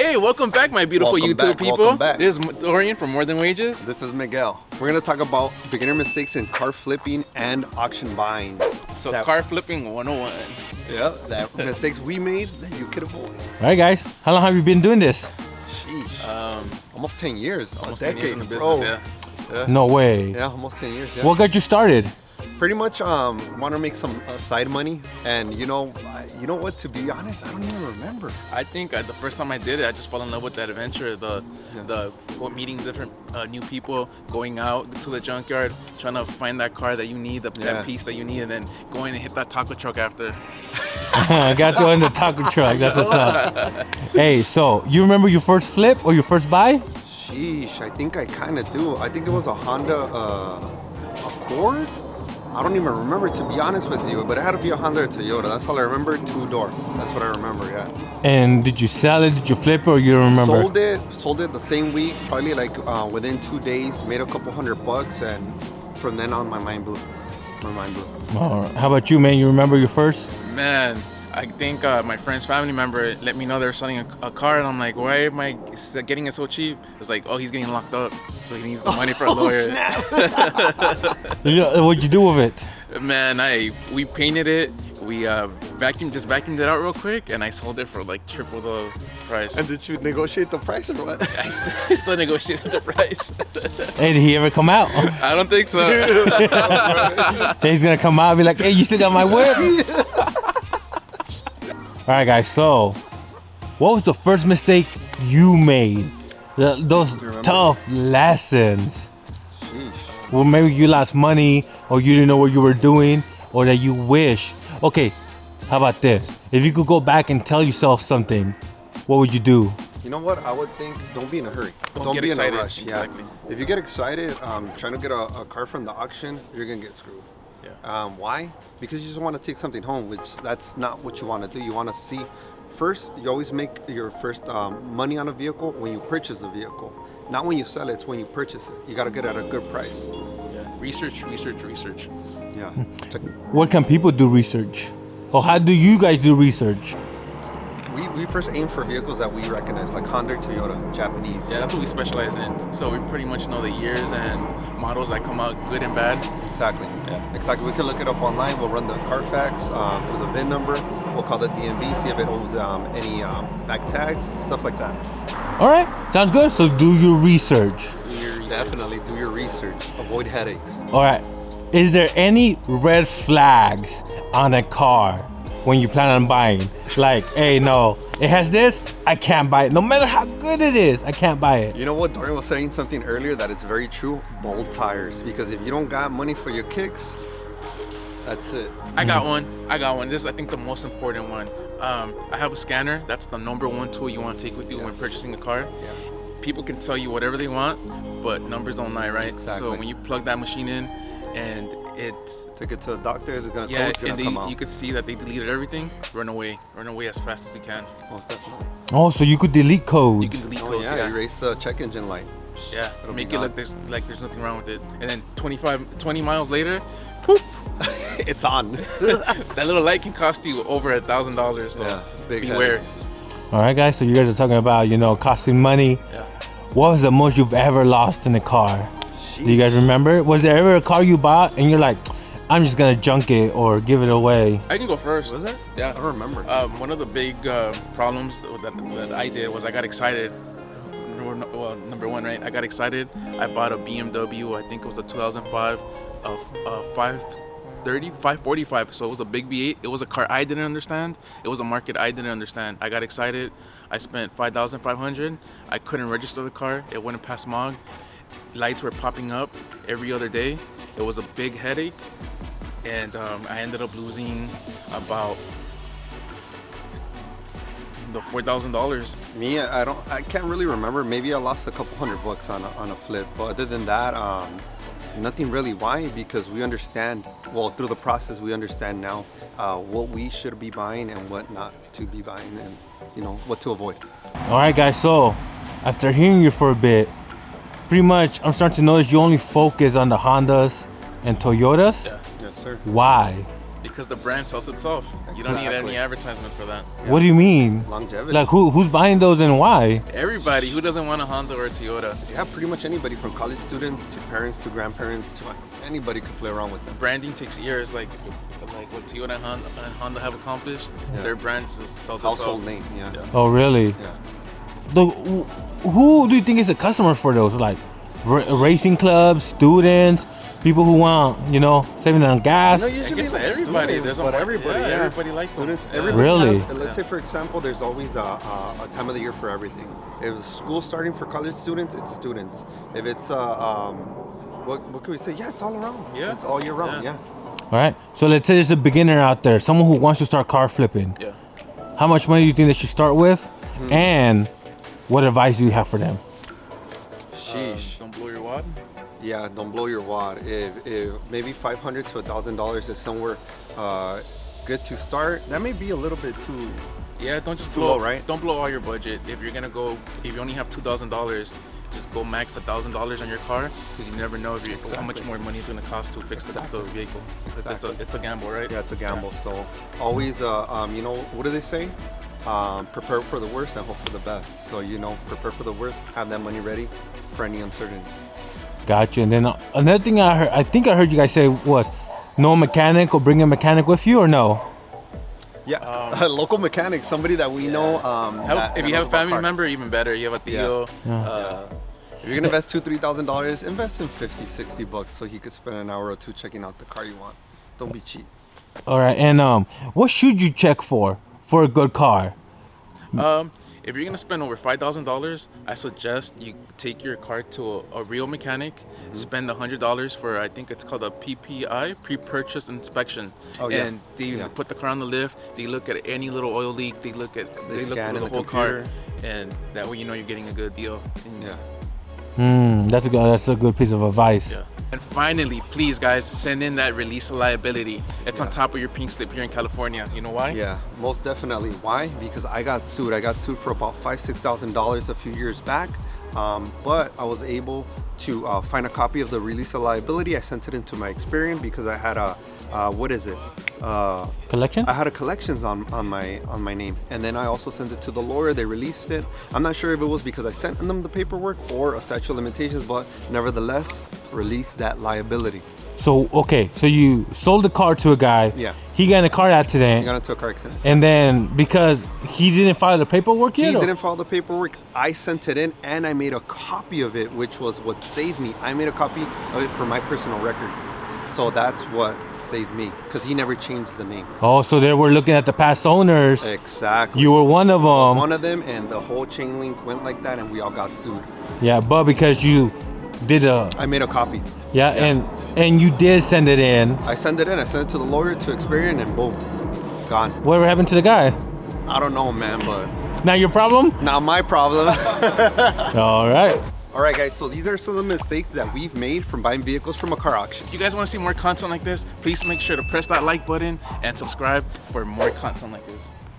Hey, welcome back, my beautiful Welcome YouTube back, people. welcome back. This is Dorian from More Than Wages. This is Miguel. We're gonna talk about beginner mistakes in car flipping and auction buying. So car flipping 101. Yeah, that mistakes we made that you could avoid. All right, guys. How long have you been doing this? Sheesh. Almost 10 years. Almost a 10 decade, years in the business, bro. yeah. No way. Yeah, almost 10 years. Yeah. What got you started? Pretty much want to make some side money, and you know what? To be honest, I don't even remember. I think the first time I did it, I just fell in love with that adventure. Meeting different new people, going out to the junkyard, trying to find that car that you need, that piece that you need, and then going and hit that taco truck after. I got you in the taco truck. That's what's up. Hey, so you remember your first flip or your first buy? Sheesh, I think I kind of do. I think it was a Honda Accord. I don't even remember, to be honest with you, but it had to be a Honda or Toyota. That's all I remember. 2-door. That's what I remember. Yeah. And did you sell it? Did you flip it, or you don't remember? Sold it the same week, probably like within 2 days. Made a couple $100, and from then on, my mind blew. How about you, man? You remember your first? Man, I think my friend's family member let me know they were selling a car, and I'm like, why am I getting it so cheap? It's like, oh, he's getting locked up, so he needs the money for a lawyer. What'd you do with it? Man, we painted it, we vacuumed it out real quick, and I sold it for like triple the price. And did you negotiate the price or what? I still negotiated the price. Hey, did he ever come out? I don't think so. He's gonna come out and be like, hey, you still got my whip? All right, guys, so what was the first mistake you made? Those tough lessons. Sheesh. Well, maybe you lost money, or you didn't know what you were doing, or that you wish. Okay, how about this? If you could go back and tell yourself something, what would you do? You know what? I would think, don't be in a hurry. Don't get be excited. in a rush. Exactly. Yeah. If you get excited, trying to get a car from the auction, you're gonna get screwed. Yeah. Why? Because you just want to take something home, which that's not what you want to do. You want to see first. You always make your first money on a vehicle when you purchase a vehicle, not when you sell it. It's when you purchase it. You got to get it at a good price. Yeah. Research. Yeah. What can people do research? Or how do you guys do research? We first aim for vehicles that we recognize, like Honda, Toyota, Japanese. Yeah, that's what we specialize in. So we pretty much know the years and models that come out good and bad. Exactly. Yeah. Exactly. We can look it up online. We'll run the Carfax through the VIN number. We'll call the DMV, see if it holds any back tags, stuff like that. All right, sounds good. So do your research. Definitely do your research. Avoid headaches. All right, is there any red flags on a car when you plan on buying? Like, hey, no, it has this, I can't buy it. No matter how good it is, I can't buy it. You know what? Dorian was saying something earlier that it's very true. Bolt tires. Because if you don't got money for your kicks, that's it. I got one. This is, I think, the most important one. I have a scanner. That's the #1 tool you want to take with you when purchasing a car. Yeah. People can tell you whatever they want, but numbers don't lie, right? Exactly. So when you plug that machine in and Take it to a doctor, it's gonna come out. you could see that they deleted everything. Run away as fast as you can. Most definitely. Oh, so you could delete codes. You can delete Oh codes. yeah, erase the check engine light. Yeah, It'll make be it gone. look there's nothing wrong with it. And then 20 miles later, poop, It's on. that little light can cost you over $1,000. So Yeah, big beware. headache. All right, guys, so you guys are talking about, costing money. Yeah. What was the most you've ever lost in a car? Do you guys remember? Was there ever a car you bought and you're like, I'm just gonna junk it or give it away? I can go first. Was it? Yeah. I don't remember. One of the big problems that I did was I got excited. Well, #1, right? I got excited. I bought a BMW. I think it was a 2005, 545. So it was a big V8. It was a car I didn't understand. It was a market I didn't understand. I got excited. I spent $5,500. I couldn't register the car. It wouldn't pass MOG. Lights were popping up every other day. It was a big headache, and I ended up losing about the $4,000. Me, I can't really remember. Maybe I lost a couple $100 on a flip, but other than that, nothing really. Why? Because we understand. Well, through the process, we understand now what we should be buying and what not to be buying, and what to avoid. All right, guys, so after hearing you for a bit, pretty much I'm starting to notice you only focus on the Hondas and Toyotas. Yeah. Yes, sir. Why? Because the brand sells itself. You don't need Exactly. any advertisement for that. What do you mean? Longevity. Like who's buying those and why? Everybody who doesn't want a Honda or a Toyota. Yeah, pretty much anybody from college students to parents to grandparents to anybody could play around with them. Branding takes years, like what Toyota and Honda have accomplished. Yeah. Their brand just sells Household itself. name, yeah. Yeah. Oh really? Yeah. Who do you think is the customer for those? Like racing clubs, students, people who want, saving on gas. No, usually guess like everybody. students, There's a but market. everybody, Yeah, yeah. everybody likes them. Students, Yeah. everybody Really? has- let's say, for example, there's always a time of the year for everything. If school's starting for college students, it's students. If it's what can we say? Yeah, it's all around. Yeah. It's all year round. Yeah. Yeah. All right. So let's say there's a beginner out there, someone who wants to start car flipping. Yeah. How much money do you think they should start with? And what advice do you have for them? Sheesh. Don't blow your wad. Yeah, don't blow your wad. If maybe $500 to $1,000 is somewhere good to start, that may be a little bit too. Yeah, don't just Too blow. low, right? Don't blow all your budget. If you only have $2,000, just go max $1,000 on your car because you never know how much more money it's gonna cost to fix the vehicle. Exactly. It's a gamble, right? Yeah, it's a gamble. So always, what do they say? Prepare for the worst and hope for the best. So prepare for the worst, have that money ready for any uncertainty. Gotcha. And then another thing I think I heard you guys say was no mechanic or bring a mechanic with you or no? Yeah, local mechanic, somebody that we know. If you have a family member, even better. You have a Theo. If you're gonna invest $2,000-$3,000, invest in $50-$60 so he could spend an hour or two checking out the car you want. Don't be cheap. All right. And what should you check for a good car? If you're gonna spend over $5,000, I suggest you take your car to a real mechanic. Spend $100 for, I think it's called a PPI, pre-purchase inspection. Oh, yeah. And they put the car on the lift. They look at any little oil leak. They look scan through in the the whole car, computer. and that way you're getting a good deal. And Yeah. That's a good piece of advice. Yeah. And finally, please, guys, send in that release of liability. It's on top of your pink slip here in California. You know why? Yeah, most definitely. Why? Because I got sued. I got sued for about $5,000-$6,000 a few years back. But I was able to find a copy of the release of liability. I sent it into my Experian because I had Collection? I had a collections on my name, and then I also sent it to the lawyer. They released it. I'm not sure if it was because I sent them the paperwork or a statute of limitations, but nevertheless, released that liability. So you sold the car to a guy. Yeah. He got in a car I accident. got into a car accident. And then because he didn't file the paperwork yet? He or- didn't file the paperwork. I sent it in, and I made a copy of it, which was what saved me. I made a copy of it for my personal records. So that's what saved me, because he never changed the name. Oh, so they were looking at the past owners. Exactly. You were one of them. One of them, and the whole chain link went like that, and we all got sued. Yeah, but because you did I made a copy. yeah. and you did send it in. I sent it in. I sent it to the lawyer, to Experian, and boom, gone. Whatever happened to the guy? I don't know, man, but Not your problem? not my problem. All right. All right, guys, so these are some of the mistakes that we've made from buying vehicles from a car auction. If you guys want to see more content like this, please make sure to press that like button and subscribe for more content like this.